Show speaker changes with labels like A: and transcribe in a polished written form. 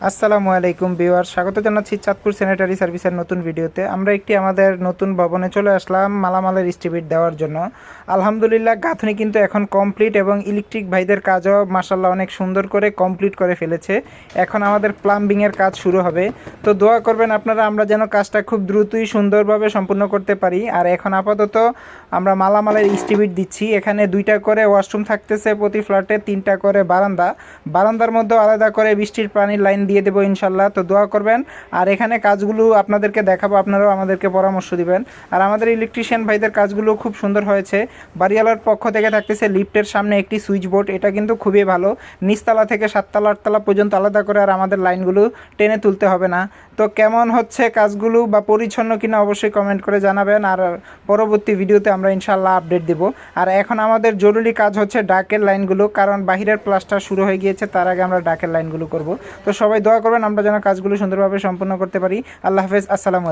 A: আসসালামু আলাইকুম ভিউয়ার, স্বাগত জানাচ্ছি চাঁদপুর স্যানিটারি সার্ভিসের নতুন ভিডিওতে। আমরা আমাদের নতুন ভবনে চলে আসলাম মালামালের এস্টিমেট দেওয়ার জন্য। আলহামদুলিল্লাহ, গাঁথনি কিন্তু এখন কমপ্লিট এবং ইলেকট্রিক ভাইদের কাজও মাশাআল্লাহ অনেক সুন্দর করে কমপ্লিট করে ফেলেছে। এখন আমাদের প্লাম্বিংয়ের কাজ শুরু হবে। তো দোয়া করবেন আপনারা, আমরা যেন কাজটা খুব দ্রুতই সুন্দরভাবে সম্পূর্ণ করতে পারি। আর এখন আপাতত আমরা মালামালের এস্টিমেট দিচ্ছি। এখানে 2টা করে ওয়াশরুম থাকতেছে, প্রতি ফ্ল্যাটে 3টা করে বারান্দার মধ্যে আলাদা করে বৃষ্টির পানির লাইন দিয়ে দেবো ইনশাল্লাহ। তো দোয়া করবেন। আর এখানে কাজগুলো আপনাদেরকে দেখাবো, আপনারাও আমাদেরকে পরামর্শ দিবেন। আর আমাদের ইলেকট্রিশিয়ান ভাইদের কাজগুলো খুব সুন্দর হয়েছে। বাড়িওয়ালার পক্ষ থেকে থাকতেছে লিফটের সামনে একটি সুইচ বোর্ড, এটা কিন্তু খুবই ভালো। নিচতলা থেকে 7তলা 8তলা পর্যন্ত আলাদা করে আর আমাদের লাইনগুলো টেনে তুলতে হবে না। তো কেমন হচ্ছে কাজগুলো বা পরিচ্ছন্ন কিনা অবশ্যই কমেন্ট করে জানাবেন। আর পরবর্তী ভিডিওতে আমরা ইনশাল্লাহ আপডেট দেব। আর এখন আমাদের জরুরি কাজ হচ্ছে ডাকের লাইনগুলো, কারণ বাহিরের প্লাস্টার শুরু হয়ে গিয়েছে, তার আগে আমরা ডাকের লাইনগুলো করব। তো সবাই দোয়া করবেন আমরা যেন কাজগুলো সুন্দরভাবে সম্পন্ন করতে পারি। আল্লাহ হাফেজ, আসসালামু আলাইকুম।